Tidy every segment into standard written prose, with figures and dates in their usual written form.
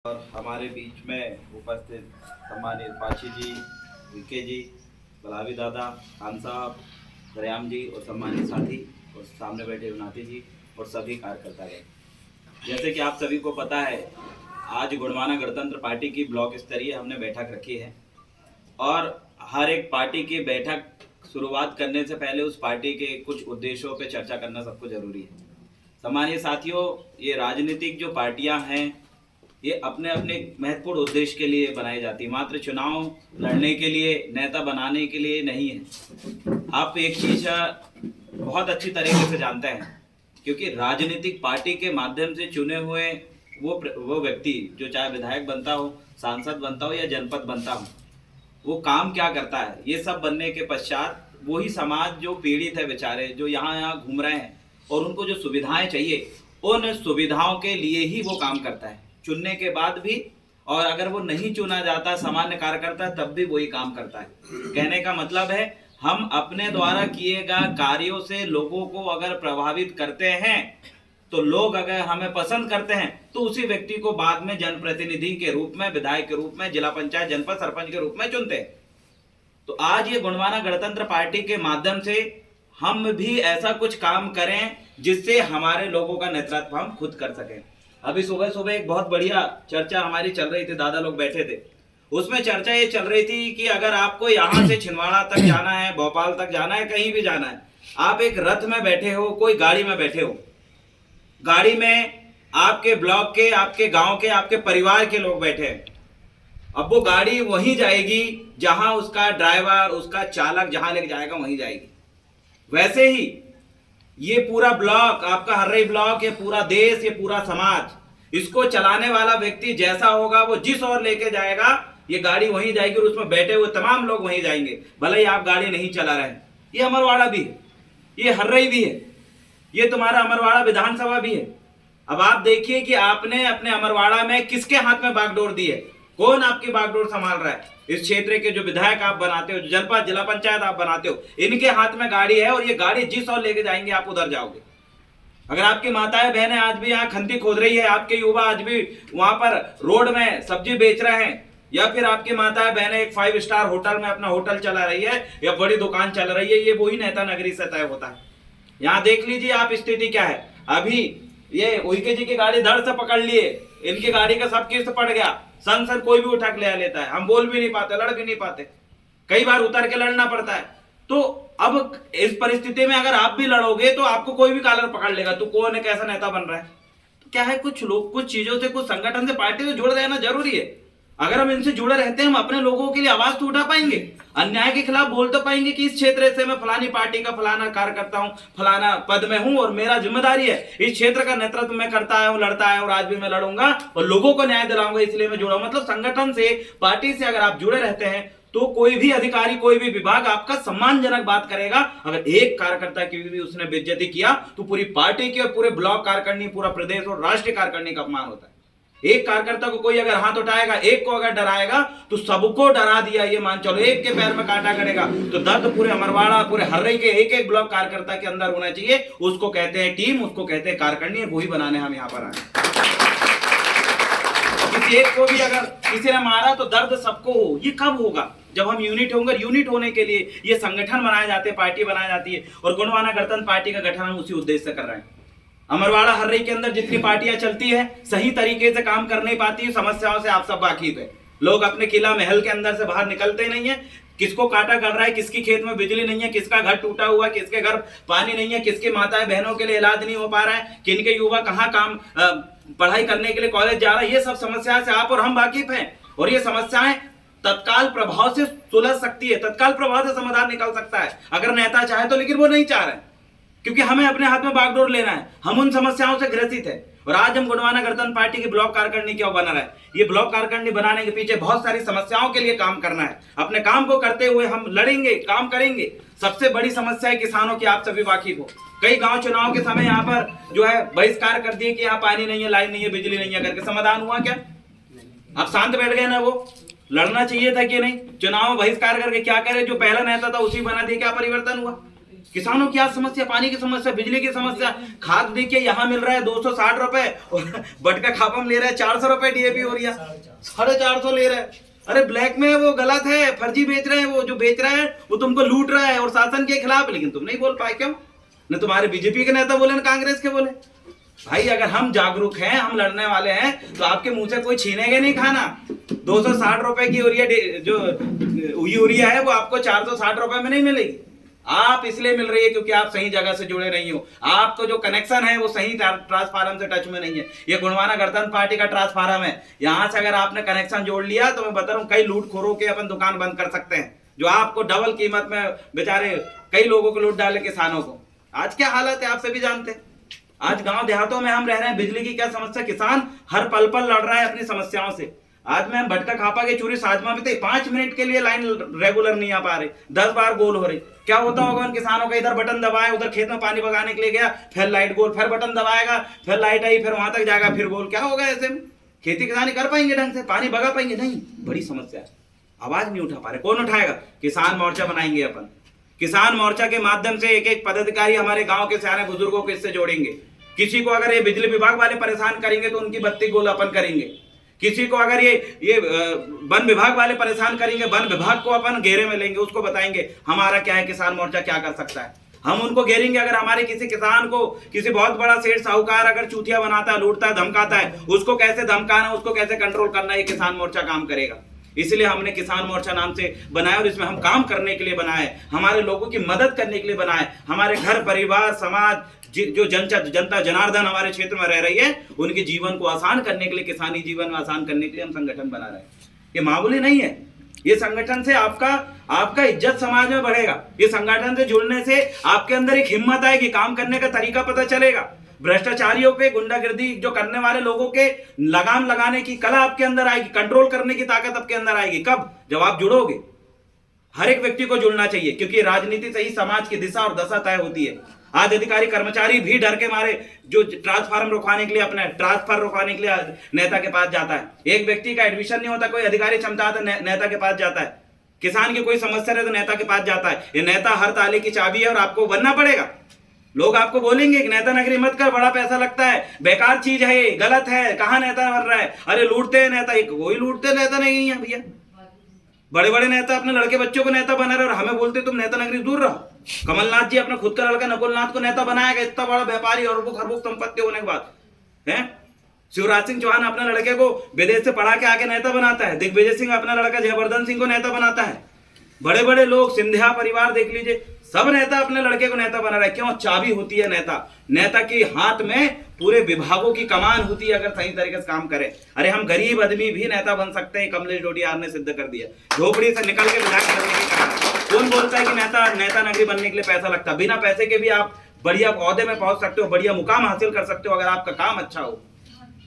और हमारे बीच में उपस्थित सम्मानित पाची जी, विके जी, बलावी दादा, खान साहब, दरियाम जी और सम्मानित साथी और सामने बैठे नाती जी और सभी कार्यकर्तागण। जैसे कि आप सभी को पता है, आज गोंडवाना गणतंत्र पार्टी की ब्लॉक स्तरीय हमने बैठक रखी है और हर एक पार्टी की बैठक शुरुआत करने से पहले उस पार्टी के कुछ उद्देश्यों पर चर्चा करना सबको जरूरी है। सम्मानित साथियों, ये राजनीतिक जो पार्टियां हैं ये अपने अपने महत्वपूर्ण उद्देश्य के लिए बनाई जाती है, मात्र चुनाव लड़ने के लिए, नेता बनाने के लिए नहीं है। आप एक चीज बहुत अच्छी तरीके से जानते हैं, क्योंकि राजनीतिक पार्टी के माध्यम से चुने हुए वो व्यक्ति जो चाहे विधायक बनता हो, सांसद बनता हो या जनपद बनता हो, वो काम क्या करता है, ये सब बनने के पश्चात वही समाज जो पीड़ित है बेचारे, जो यहाँ घूम रहे हैं और उनको जो सुविधाएं चाहिए, उन सुविधाओं के लिए ही वो काम करता है, चुनने के बाद भी। और अगर वो नहीं चुना जाता सामान्य कार्यकर्ता, तब भी वही काम करता है। कहने का मतलब है, हम अपने द्वारा किए गए कार्यों से लोगों को अगर प्रभावित करते हैं, तो लोग अगर हमें पसंद करते हैं, तो उसी व्यक्ति को बाद में जनप्रतिनिधि के रूप में, विधायक के रूप में, जिला पंचायत, जनपद सरपंच के रूप में चुनते हैं। तो आज ये गोंडवाना गणतंत्र पार्टी के माध्यम से हम भी ऐसा कुछ काम करें जिससे हमारे लोगों का नेतृत्व हम खुद कर सकें। अभी सुबह सुबह एक बहुत बढ़िया चर्चा हमारी चल रही थी, दादा लोग बैठे थे, उसमें चर्चा ये चल रही थी कि अगर आपको यहाँ से छिंदवाड़ा तक जाना है, भोपाल तक जाना है, कहीं भी जाना है, आप एक रथ में बैठे हो, कोई गाड़ी में बैठे हो, गाड़ी में आपके ब्लॉक के, आपके गांव के, आपके परिवार के लोग बैठे हैं। अब वो गाड़ी वहीं जाएगी जहां उसका ड्राइवर, उसका चालक जहां लेके जाएगा वहीं जाएगी। वैसे ही ये पूरा ब्लॉक, आपका हर्रई ब्लॉक, ये पूरा देश, ये पूरा समाज, इसको चलाने वाला व्यक्ति जैसा होगा, वो जिस ओर लेके जाएगा ये गाड़ी वहीं जाएगी और उसमें बैठे हुए तमाम लोग वहीं जाएंगे, भले ही आप गाड़ी नहीं चला रहे हैं। ये अमरवाड़ा भी है, ये हर्रई भी है, ये तुम्हारा अमरवाड़ा विधानसभा भी है। अब आप देखिए कि आपने अपने अमरवाड़ा में किसके हाथ में बागडोर दी है, कौन आपकी बागडोर संभाल रहा है। इस क्षेत्र के जो विधायक आप बनाते हो, जो जनपद जिला पंचायत आप बनाते हो, इनके हाथ में गाड़ी है और ये गाड़ी जिस ओर लेके जाएंगे आप उधर जाओगे। अगर आपकी माताएं बहनें आज भी यहाँ खंती खोद रही है, आपके युवा आज भी वहां पर रोड में सब्जी बेच रहे हैं, या फिर आपकी माताएं बहनें एक 5 स्टार होटल में अपना होटल चला रही है या बड़ी दुकान चल रही है, ये वही नेता नगरी से तय होता है। यहाँ देख लीजिए आप स्थिति क्या है। अभी ये उइके जी की गाड़ी धड़ से पकड़ लिए, इनकी गाड़ी का सब किस्त पड़ गया, सन कोई भी उठा के ले लेता है, हम बोल भी नहीं पाते, लड़ भी नहीं पाते, कई बार उतर के लड़ना पड़ता है। तो अब इस परिस्थिति में अगर आप भी लड़ोगे तो आपको कोई भी कॉलर पकड़ लेगा, तो कौन है, कैसा नेता बन रहा है। तो क्या है, कुछ लोग कुछ चीजों से, कुछ संगठन से, पार्टी से जुड़ रहना जरूरी है। अगर हम इनसे जुड़े रहते हैं, हम अपने लोगों के लिए आवाज तो उठा पाएंगे, अन्याय के खिलाफ बोल तो पाएंगे कि इस क्षेत्र से मैं फलानी पार्टी का फलाना कार्यकर्ता हूं, फलाना पद में हूं और मेरा जिम्मेदारी है, इस क्षेत्र का नेतृत्व मैं करता है, लड़ता है और आज भी मैं लड़ूंगा और लोगों को न्याय दिलाऊंगा, इसलिए मैं जुड़ा हूं। मतलब संगठन से, पार्टी से अगर आप जुड़े रहते हैं तो कोई भी अधिकारी, कोई भी विभाग आपका सम्मानजनक बात करेगा। अगर एक कार्यकर्ता की भी उसने बेइज्जती किया तो पूरी पार्टी की और पूरे ब्लॉक कार्यकारिणी, पूरा प्रदेश और राष्ट्रीय कार्यकारिणी का अपमान होता है। एक कार्यकर्ता को कोई अगर हाथ उठाएगा, एक को अगर डराएगा तो सबको डरा दिया, ये मान चलो। एक के पैर में कांटा करेगा तो दर्द पूरे अमरवाड़ा, पूरे हर्रई के एक एक ब्लॉक कार्यकर्ता के अंदर होना चाहिए। उसको कहते हैं टीम, उसको कहते हैं कार्यकारिणी, वही बनाने हम यहाँ पर आए। किसी एक को भी अगर किसी ने मारा तो दर्द सबको हो। ये कब होगा, जब हम यूनिट होंगे। यूनिट होने के लिए ये संगठन बनाए जाते हैं, पार्टी बनाई जाती है, और गोंडवाना गणतंत्र पार्टी का गठन हम उसी उद्देश्य से कर रहे हैं। अमरवाड़ा हर्रई के अंदर जितनी पार्टियां चलती है, सही तरीके से काम कर नहीं पाती, समस्याओं से आप सब वाकिफ है। लोग अपने किला महल के अंदर से बाहर निकलते नहीं है। किसको काटा कर रहा है, किसकी खेत में बिजली नहीं है, किसका घर टूटा हुआ, किसके घर पानी नहीं है, किसकी माताएं बहनों के लिए इलाज नहीं हो पा रहा है, किनके युवा कहाँ काम पढ़ाई करने के लिए कॉलेज जा रहा है, ये सब समस्या से आप और हम वाकिफ हैं। और ये समस्याएं तत्काल प्रभाव से सुलझ सकती है, तत्काल प्रभाव से समाधान निकल सकता है अगर नेता चाहे तो, लेकिन वो नहीं चाह रहे, क्योंकि हमें अपने हाथ में बागडोर लेना है। हम उन समस्याओं से ग्रसित है। और आज हम गोंडवाना गणतंत्र पार्टी की ब्लॉक कार्यकारिणी क्यों बना रहा है, ये ब्लॉक कार्यकारिणी बनाने के पीछे बहुत सारी समस्याओं के लिए काम करना है। अपने काम को करते हुए हम लड़ेंगे, काम करेंगे। सबसे बड़ी समस्या है किसानों की, आप सभी वाकिफ हो। कई गांव चुनाव के समय यहाँ पर जो है बहिष्कार कर दिए कि यहाँ पानी नहीं है, लाइन नहीं है, बिजली नहीं है करके। समाधान हुआ क्या? आप शांत बैठ गए ना। वो लड़ना चाहिए था कि नहीं? चुनाव बहिष्कार करके क्या करे, जो पहला नेता था उसी बना दिया, क्या परिवर्तन हुआ? किसानों की आज समस्या, पानी की समस्या, बिजली की समस्या, खाद देखिए यहाँ मिल रहा है 260 रुपए और बटका खापा में ले रहा है 400 रुपए डीएपी यूरिया, 450 ले रहा है। अरे ब्लैक में वो गलत है, फर्जी बेच रहे हैं, वो जो बेच रहा है वो तुमको लूट रहा है और शासन के खिलाफ, लेकिन तुम नहीं बोल पाए, क्यों? न तुम्हारे बीजेपी के नेता बोले न कांग्रेस के बोले। भाई अगर हम जागरूक हैं, हम लड़ने वाले हैं, तो आपके मुंह से कोई छीनेगा नहीं खाना। 260 रुपए की यूरिया जो यूरिया है वो आपको 460 रुपए में नहीं मिलेगी। आप इसलिए मिल रही है क्योंकि आप सही जगह से जुड़े नहीं हो, आपको जो कनेक्शन है वो सही ट्रांसफार्मर से टच में नहीं है। ये गुणवाना गणतंत्र पार्टी का ट्रांसफार्मर है, यहाँ से अगर आपने कनेक्शन जोड़ लिया तो मैं बता रहा हूँ कई लूटखोरों के अपन दुकान बंद कर सकते हैं, जो आपको डबल कीमत में बेचारे कई लोगों को लूट डाले, किसानों को। आज क्या हालत है आप सभी जानते हैं। आज गांव देहातों में हम रह रहे हैं, बिजली की क्या समस्या, किसान हर पल पल लड़ रहा है अपनी समस्याओं से। आज मैं भटका खापा के चूरी साजमा में 5 मिनट के लिए लाइन रेगुलर नहीं आ पा रही, 10 बार गोल हो रही। क्या होता होगा उन किसानों का, इधर बटन दबाए, उधर खेत में पानी बगाने के लिए गया, फिर लाइट गोल, फिर बटन दबाएगा, फिर लाइट आई, फिर वहां तक जाएगा, फिर गोल। क्या होगा ऐसे में? खेती किसानी कर पाएंगे ढंग से? पानी बगा पाएंगे? नहीं। बड़ी समस्या है, आवाज नहीं उठा पा रहे। कौन उठाएगा? किसान मोर्चा बनाएंगे अपन। किसान मोर्चा के माध्यम से एक एक पदाधिकारी हमारे गांव के सियाने बुजुर्गों को इससे जोड़ेंगे। किसी को अगर ये बिजली विभाग वाले परेशान करेंगे तो उनकी बत्ती गोल अपन करेंगे। किसी को अगर ये वन विभाग वाले परेशान करेंगे, वन विभाग को अपन घेरे में लेंगे, उसको बताएंगे हमारा क्या है, किसान मोर्चा क्या कर सकता है। हम उनको घेरेंगे। अगर हमारे किसी किसान को किसी बहुत बड़ा सेठ साहूकार अगर चूतिया बनाता है, लूटता है, धमकाता है, उसको कैसे धमकाना, उसको कैसे कंट्रोल करना, ये किसान मोर्चा काम करेगा। इसलिए हमने किसान मोर्चा नाम से बनाया और इसमें हम काम करने के लिए बनाए, हमारे लोगों की मदद करने के लिए बनाए। हमारे घर परिवार समाज जो जनता जनार्दन हमारे क्षेत्र में रह रही है, उनके जीवन को आसान करने के लिए, किसानी जीवन में आसान करने के लिए हम संगठन बना रहे हैं। ये मामूली नहीं है। ये संगठन से आपका इज्जत समाज में बढ़ेगा। ये संगठन से जुड़ने से आपके अंदर एक हिम्मत आएगी, काम करने का तरीका पता चलेगा। भ्रष्टाचारियों पे, गुंडागिर्दी जो करने वाले लोगों के लगाम लगाने की कला आपके अंदर आएगी, कंट्रोल करने की ताकत आपके अंदर आएगी। कब? जब आप जुड़ोगे। हर एक व्यक्ति को जुड़ना चाहिए, क्योंकि राजनीति से ही समाज की दिशा और दशा तय होती है। आज अधिकारी कर्मचारी भी डर के मारे जो ट्रांसफार्म रुकवाने के लिए, अपने ट्रांसफर रुकवाने के लिए नेता के पास जाता है। एक व्यक्ति का एडमिशन नहीं होता, कोई अधिकारी क्षमता तो नेता के पास जाता है। किसान की कोई समस्या रहे तो नेता के पास जाता है। ये नेता हर ताले की चाबी है और आपको बनना पड़ेगा। लोग आपको बोलेंगे कि नेता नगरी मत कर, बड़ा पैसा लगता है, बेकार चीज है, ये गलत है, कहां नेता बन रहा है, अरे लूटते हैं नेता। कोई लूटते नेता नहीं है भैया। बड़े बड़े नेता अपने लड़के बच्चों को नेता बना रहे और हमें बोलते तुम नेता नगरी दूर रहो। कमलनाथ जी अपना खुद का लड़का नकुलनाथ को नेता बनाएगा, इतना बड़ा व्यापारी और खरबूज संपत्ति होने के बाद है। शिवराज सिंह चौहान अपने लड़के को विदेश से पढ़ा के आके नेता बनाता है। दिग्विजय सिंह अपना लड़का जयवर्धन सिंह को नेता बनाता है। बड़े बड़े लोग, सिंधिया परिवार देख लीजिए, सब नेता अपने लड़के को नेता बना रहा है। क्यों? चाबी होती है नेता के हाथ में पूरे विभागों की कमान होती है, अगर सही तरीके से काम करे। अरे हम गरीब आदमी भी नेता बन सकते हैं, कमलेश डोडियार ने सिद्ध कर दिया। झोपड़ी से निकल के विधायक बनने की कहा। कौन बोलता है कि नेता नगरी बनने के लिए पैसा लगता? बिना पैसे के भी आप बढ़िया ओहदे में पहुंच सकते हो, बढ़िया मुकाम हासिल कर सकते हो, अगर आपका काम अच्छा हो।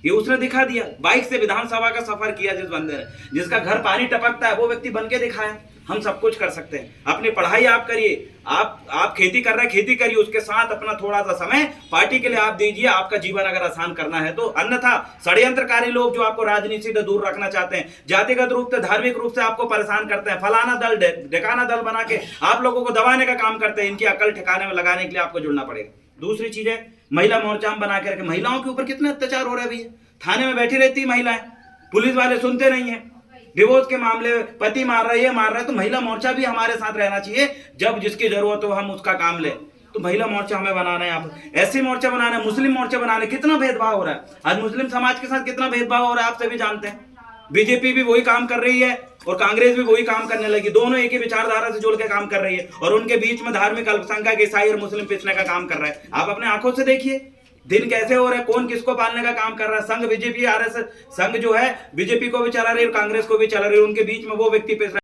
ये उसने दिखा दिया। बाइक से विधानसभा का सफर किया जिस बंदे ने, जिसका घर पानी टपकता है, वो व्यक्ति बन के दिखाया। हम सब कुछ कर सकते हैं। अपनी पढ़ाई आप करिए, आप खेती कर रहे हैं, खेती करिए, उसके साथ अपना थोड़ा सा समय पार्टी के लिए आप दीजिए, आपका जीवन अगर आसान करना है तो। अन्यथा षड्यंत्रकारी लोग जो आपको राजनीति से दूर रखना चाहते हैं, जातिगत रूप से, धार्मिक रूप से आपको परेशान करते हैं, फलाना दल ढिकाना दल बना के आप लोगों को दबाने का काम करते हैं, इनकी अकल ठिकाने में लगाने के लिए आपको जुड़ना पड़ेगा। दूसरी चीज है, महिला मोर्चा हम बना के रखे। महिलाओं के ऊपर कितने अत्याचार हो रहे हैं भैया। थाने में बैठी रहती है महिलाएं, पुलिस वाले सुनते नहीं है। डिवोर्स के मामले, पति मार रहा है, ये मार रहा है, तो महिला मोर्चा भी हमारे साथ रहना चाहिए। जब जिसकी जरूरत हो हम उसका काम लें। तो महिला मोर्चा हमें बनाना है, आप ऐसे मोर्चा बनाना है, मुस्लिम मोर्चा बनाना है। कितना भेदभाव हो रहा है आज मुस्लिम समाज के साथ, कितना भेदभाव हो रहा है आप सभी जानते हैं। बीजेपी भी वही काम कर रही है और कांग्रेस भी वही काम करने लगी। दोनों एक ही विचारधारा से जुड़ के काम कर रही है और उनके बीच में धार्मिक अल्पसंख्यक, ईसाई और मुस्लिम पिसने का काम कर रहा है। आप अपने आंखों से देखिए दिन कैसे हो रहा है, कौन किसको पालने का काम कर रहा है। संघ बीजेपी, आरएसएस संघ जो है बीजेपी को भी चला रही है और कांग्रेस को भी चला रही है। उनके बीच में वो व्यक्ति पिस रहा है।